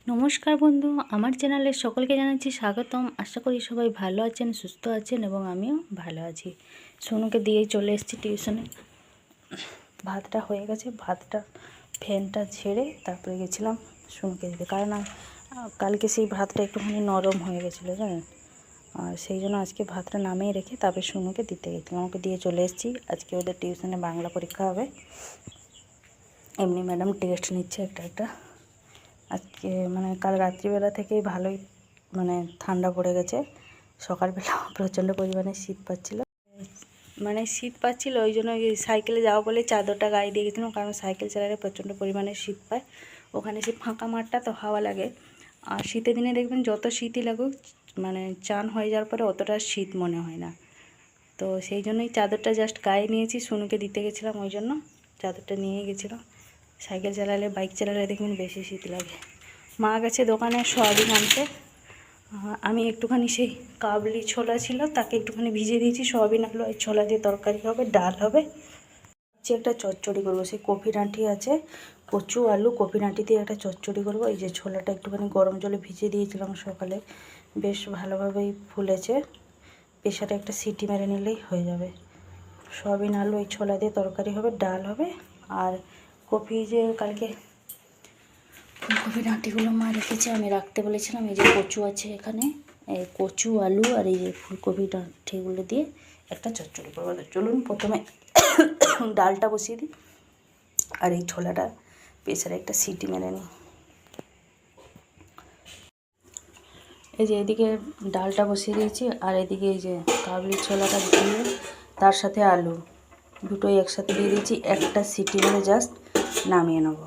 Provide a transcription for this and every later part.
নমস্কার বন্ধু, আমার চ্যানেলে সকলকে জানাচ্ছি স্বাগতম। আশা করি সবাই ভালো আছেন, সুস্থ আছেন এবং আমিও ভালো আছি। সোনুকে দিয়েই চলে এসেছি টিউশনে। ভাতটা হয়ে গেছে, ভাতটা ফ্যানটা ঝেড়ে তারপরে গেছিলাম সোনুকে দিতে, কারণ কালকে সেই ভাতটা একটুখানি নরম হয়ে গেছিলো জানেন, আর সেই জন্য আজকে ভাতটা নামিয়ে রেখে তারপরে সোনুকে দিতে গেছিলাম। ওকে দিয়ে চলে এসেছি। আজকে ওদের টিউশনে বাংলা পরীক্ষা হবে, এমনি ম্যাডাম টেস্ট নিচ্ছে একটা। আজকে মানে কাল রাত্রিবেলা থেকেই ভালোই মানে ঠান্ডা পড়ে গেছে। সকালবেলা প্রচণ্ড পরিমাণে শীত পাচ্ছিল, ওই জন্য সাইকেলে যাওয়া বলে চাদরটা গায়ে দিয়ে গেছিলাম, কারণ সাইকেল চালালে প্রচণ্ড পরিমাণে শীত পায়। ওখানে সে ফাঁকা মাঠটা তো হাওয়া লাগে, আর শীতের দিনে দেখবেন যত শীতই লাগুক মানে চান হয়ে যাওয়ার পরে অতটা শীত মনে হয় না। তো সেই জন্যই চাদরটা জাস্ট গায়ে নিয়েছি, সোনুকে দিতে গেছিলাম, ওই জন্য চাদরটা নিয়ে গেছিলাম। সাইকেল চালালে বাইক চালালে দেখবেন বেশি শীত লাগে। মা গেছে দোকানে সয়াবিন আনতে, আমি একটুখানি সেই কাবলি ছোলা ছিল তাকে একটুখানি ভিজিয়ে দিয়েছি। সয়াবিন আলু আর ছোলা দিয়ে তরকারি হবে, ডাল হবে, একটা চচ্চড়ি করবো। সেই কপি ডাঁটি আছে, কচু আলু কপি ডাঁটি দিয়ে একটা চচ্চড়ি করবো। এই যে ছোলাটা একটুখানি গরম জলে ভিজিয়ে দিয়েছিলাম সকালে, বেশ ভালোভাবেই ফুলেছে। প্রেসারে একটা সিটি মেরে নিলেই হয়ে যাবে। সয়াবিন আলু এই ছোলা দিয়ে তরকারি হবে, ডাল হবে, আর কপি যে কালকে ফুলকপি ডাঁটিগুলো মা রেখেছে, আমি রাখতে বলেছিলাম। এই যে কচু আছে এখানে, এই কচু আলু আর এই যে ফুলকপি ডাঁটিগুলো দিয়ে একটা চচ্চড়ি করবো। চলুন প্রথমে ডালটা বসিয়ে দিই, আর এই ছোলাটা প্রেসারে একটা সিটি মেরে নিই। এই যে এদিকে ডালটা বসিয়ে দিয়েছি, আর এদিকে এই যে কাবলি ছোলাটা দিয়ে তার সাথে আলু দুটোই একসাথে দিয়ে দিয়েছি। একটা সিটি মেরে জাস্ট নামিয়ে নেবো।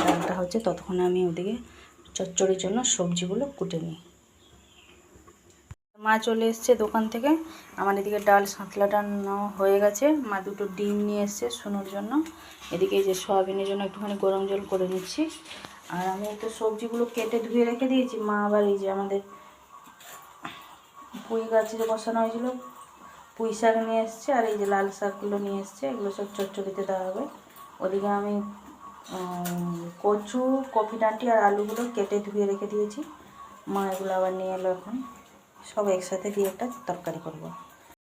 ডালটা হচ্ছে ততক্ষণে আমি ওদিকে চচ্চড়ির জন্য সবজিগুলো কুটে নিই। মা চলে এসছে দোকান থেকে, আমার এদিকে ডাল সাঁতলাটা নেওয়া হয়ে গেছে। মা দুটো ডিম নিয়ে এসছে সোনুর জন্য। এদিকে এই যে সয়াবিনের জন্য একটুখানি গরম জল করে নিচ্ছি। আর আমি একটু সবজিগুলো কেটে ধুয়ে রেখে দিয়েছি। মা আবার এই যে আমাদের পুঁই গাছে যে বসানো হয়েছিল পুঁই শাক নিয়ে এসছে, আর এই যে লাল শাকগুলো নিয়ে এসছে, এগুলো সব চচ্চড়িতে দেওয়া হবে। ওদিকে আমি কচু কপি ডাঁটি আর আলুগুলো কেটে ধুয়ে রেখে দিয়েছি। মা এগুলো আবার নিয়ে এলো, এখন সব একসাথে দিয়ে একটা তরকারি করব।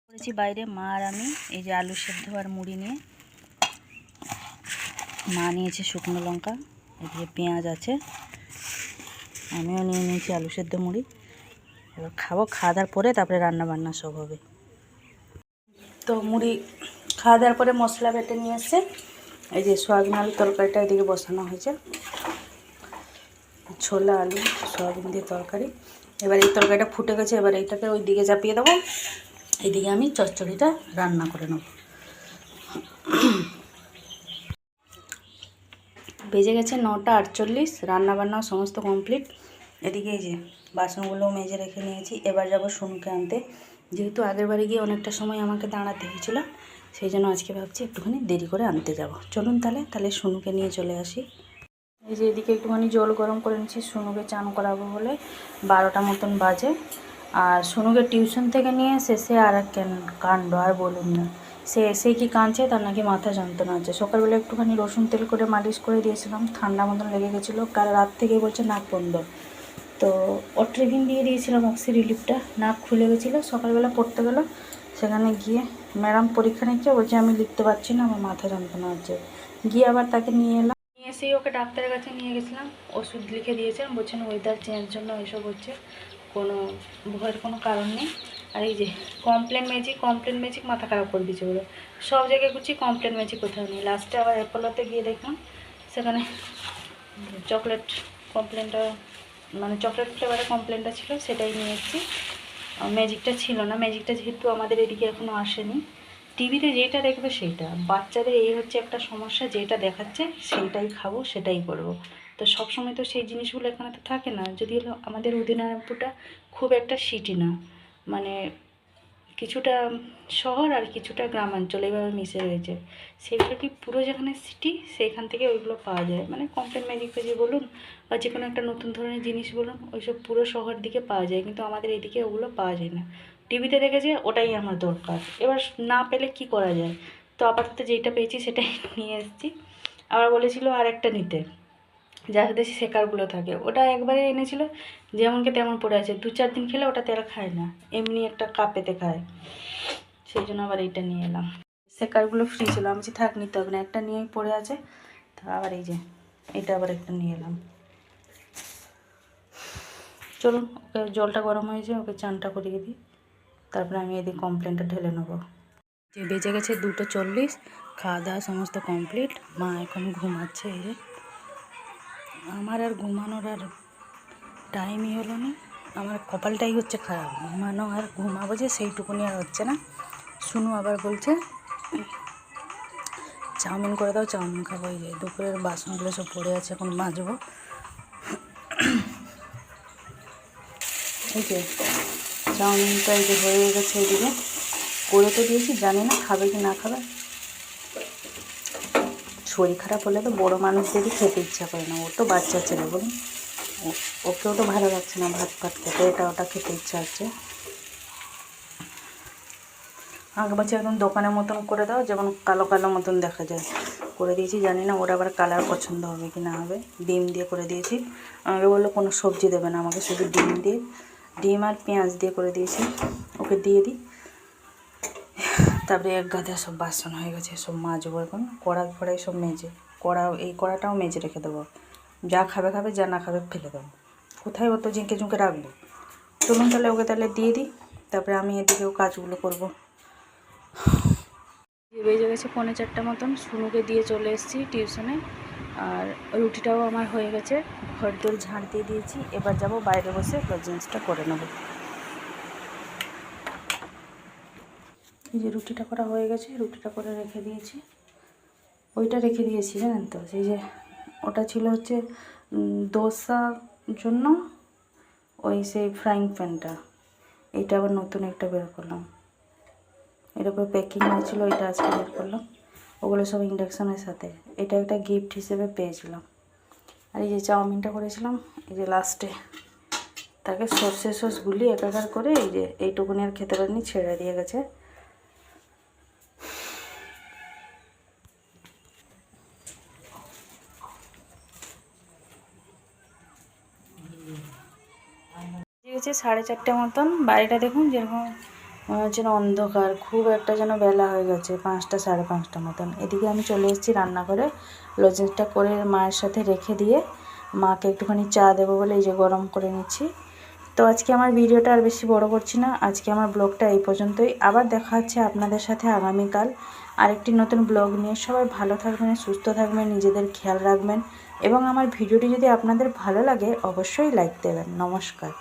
করেছি বাইরে মা আর আমি, এই যে আলু সেদ্ধ আর মুড়ি নিয়ে। মা নিয়েছে শুকনো লঙ্কা, এদিকে পেঁয়াজ আছে, আমিও নিয়ে নিয়েছি আলু সেদ্ধ মুড়ি। এবার খাবো, খাওয়া দাওয়ার পরে তারপরে রান্না বান্না সব হবে। তো মুড়ি খাওয়া দাওয়ার পরে মশলা বেটে নিয়ে এসছে। এই যে সয়াবিন আলু তরকারিটা এদিকে বসানো হয়েছে, ছোলা আলু সয়াবিন দিয়ে তরকারি। এবার এই তরকারিটা ফুটে গেছে, এবার এইটাকে ওই দিকে চাপিয়ে দেবো, এইদিকে আমি চচ্চড়িটা রান্না করে নেব। বেজে গেছে 9:48, রান্নাবান্নাও সমস্ত কমপ্লিট। এদিকে এই যে বাসনগুলোও মেজে রেখে নিয়েছি। এবার যাব সোনুকে আনতে, যেহেতু আগের বারে গিয়ে অনেকটা সময় আমাকে দাঁড়াতে হয়েছিল, সেই জন্য আজকে ভাবছি একটুখানি দেরি করে আনতে যাব। চলুন তাহলে সোনুকে নিয়ে চলে আসি। এই যে এদিকে একটুখানি জল গরম করে নিচ্ছি সোনুকে চান করাবো বলে। 12টা মতন বাজে। আর সোনুকে টিউশন থেকে নিয়ে শেষে আর এক কাণ্ড, আর বলুন না। সে এসেই কি কাঁদছে, তার নাকি মাথা যন্ত্রণা হচ্ছে। সকালবেলা একটুখানি রসুন তেল করে মালিশ করে দিয়েছিলাম, ঠান্ডা মতন লেগে গেছিলো। কাল রাত থেকে বলছে নাক বন্ধ, তো অট্রিভিন দিয়ে দিয়েছিলাম অক্সি রিলিফটা। নাক খুলে গেছিলো, সকালবেলা পড়তে গেলো, সেখানে গিয়ে ম্যাডাম পরীক্ষা নিচ্ছে, বলছে আমি লিখতে পারছি না, আমার মাথা যন্ত্রণা হচ্ছে। গিয়ে আবার তাকে নিয়ে এলাম, নিয়ে এসেই ওকে ডাক্তারের কাছে নিয়ে গেছিলাম। ওষুধ লিখে দিয়েছেন, বলছেন ওয়েদার চেঞ্জ জন্য এসব হচ্ছে, কোনো ভয়ের কোনো কারণ নেই। আর এই যে কমপ্লেন ম্যাজিক মাথা খারাপ করে দিচ্ছে ওরা। সব জায়গায় খুঁজছি কমপ্লেন ম্যাজিক কোথাও নেই। লাস্টে আবার অ্যাপোলোতে গিয়ে দেখলাম, সেখানে চকলেট কমপ্লেনটা মানে চকলেট ফ্লেভারের কমপ্লেনটা ছিল, সেটাই নিয়ে এসেছি। ম্যাজিকটা ছিল না। ম্যাজিকটা যেহেতু আমাদের এদিকে এখনও আসেনি, টিভিতে যেটা দেখবে সেইটা। বাচ্চাদের এই হচ্ছে একটা সমস্যা, যেটা দেখাচ্ছে সেইটাই খাবো, সেটাই করবো। তো সবসময় তো সেই জিনিসগুলো এখানে তো থাকে না। যদি আমাদের উদিনারায়ণপুরটা খুব একটা সিটি না, মানে কিছুটা শহর আর কিছুটা গ্রামাঞ্চল এইভাবে মিশে রয়েছে। সেগুলো কি পুরো যেখানে সিটি, সেইখান থেকে ওইগুলো পাওয়া যায়। মানে কমপ্লেন ম্যাজিক ফেজি বলুন বা যে কোনো একটা নতুন ধরনের জিনিস বলুন, ওইসব পুরো শহর দিকে পাওয়া যায়, কিন্তু আমাদের এইদিকে ওগুলো পাওয়া যায় না। টিভিতে দেখেছে ওটাই আমার দরকার, এবার না পেলে কি করা যায়। তো আপাতত যেইটা পেয়েছি সেটাই নিয়ে এসেছি। আবার বলেছিল আর একটা নিতে, যার দেশে শেকারগুলো থাকে, ওটা একবারে এনেছিল, যেমনকে তেমন পড়ে আছে, 2-4 দিন খেলে ওটা তেল খায় না, এমনি একটা কাপেতে খায়। সেই জন্য আবার এইটা নিয়ে এলাম। শেকারগুলো ফ্রি ছিল, আমি যে থাক নিতে হবে না, একটা নিয়েই পড়ে আছে। তা আবার এই যে এটা আবার একটা নিয়ে এলাম। চলুন, ওকে জলটা গরম হয়েছে, ওকে চানটা করিয়ে দিই, তারপরে আমি এদিকে কমপ্লেনটা ঢেলে নেবো। যে বেজে গেছে 2:40, খাওয়া দাওয়া সমস্ত কমপ্লিট। মা এখন ঘুমাচ্ছে। এই যে আমার আর ঘুমানোর আর টাইমই হলো না, আমার কপালটাই হচ্ছে খারাপ, ঘুমানো আর ঘুমাবো যে সেইটুকুনি আর হচ্ছে না। শুনু আবার বলছে চাউমিন করে দাও, চাউমিন খাবো। এই যে দুপুরের বাসনগুলো সব পড়ে আছে, এখন মাজবো। এই যে চাউমিনটা এই যে হয়ে গেছে, এইদিকে করে তো দিয়েছি, জানি না খাবে কি না খাবে। শরীর খারাপ হলে তো বড়ো মানুষদেরই খেতে ইচ্ছা করে না, ও তো বাচ্চা ছেলে, বলুন, ওকেও তো ভালো লাগছে না ভাত খেতে, এটা ওটা খেতে ইচ্ছা হচ্ছে। আগে বলছে একদম দোকানের মতন করে দাও, যেমন কালো কালো মতন দেখা যায়, করে দিয়েছি। জানি না ওর আবার কালার পছন্দ হবে কি না হবে। ডিম দিয়ে করে দিয়েছি। আমাকে বললো কোনো সবজি দেবে না, আমাকে শুধু ডিম আর পেঁয়াজ দিয়ে করে দিয়েছি। ওকে দিয়ে দিই, তারপরে এক গাদা সব বাসন হয়ে গেছে, সব মাজবো এখন। কড়াই সব মেজে, এই কড়াটাও মেজে রেখে দেবো। যা খাবে খাবে, যা না খাবে ফেলে দেবো। কোথায় অত ঝিঁকে ঝুঁকে রাখবো। চলুন তাহলে ওকে তাহলে দিয়ে দিই, তারপরে আমি এদিকেও কাজগুলো করবো। বেজে গেছে 3:45 মতন, শুনুকে দিয়ে চলে এসেছি টিউশনে। আর রুটিটাও আমার হয়ে গেছে, ঘর দোর ঝাড় দিয়ে দিয়েছি। এবার যাব বাইরে বসে লজেন্সটা করে নেব। এই যে রুটিটা করা হয়ে গেছে, রুটিটা করে রেখে দিয়েছি। ওইটা রেখে দিয়েছি জানেন তো, সেই যে ওটা ছিল হচ্ছে দোসার জন্য, ওই সেই ফ্রাইং প্যানটা। এইটা আবার নতুন একটা বের করলাম, এর উপরে প্যাকিং হয়েছিল, এটা আজকে বের করলাম। ওগুলো সব ইন্ডাকশানের সাথে, এটা একটা গিফট হিসেবে পেয়েছিলাম। আর এই যে চাউমিনটা করেছিলাম, এই যে লাস্টে তাকে সর্ষে সস গুলি একাকার করে, এই যে এইটুকুনি আর খেতে পারিনি, ছেড়ে দিয়ে গেছে। গেছে 4:30 মতন। বাড়িটা দেখুন যেরকম মনে হচ্ছে না অন্ধকার, খুব একটা যেন বেলা হয়ে গেছে, 5টা 5:30 মতন। এদিকে আমি চলে এসেছি রান্নাঘরে, লজেন্সটা করে মায়ের সাথে রেখে দিয়ে মাকে একটুখানি চা দেবো বলে এই যে গরম করে নিচ্ছি। তো আজকে আমার ভিডিওটা আর বেশি বড় করছি না, আজকে আমার ব্লগটা এই পর্যন্তই। আবার দেখা হচ্ছে আপনাদের সাথে আগামীকাল আরেকটি নতুন ব্লগ নিয়ে। সবাই ভালো থাকবেন, সুস্থ থাকবেন, নিজেদের খেয়াল রাখবেন, এবং আমার ভিডিওটি যদি আপনাদের ভালো লাগে অবশ্যই লাইক দেবেন। নমস্কার।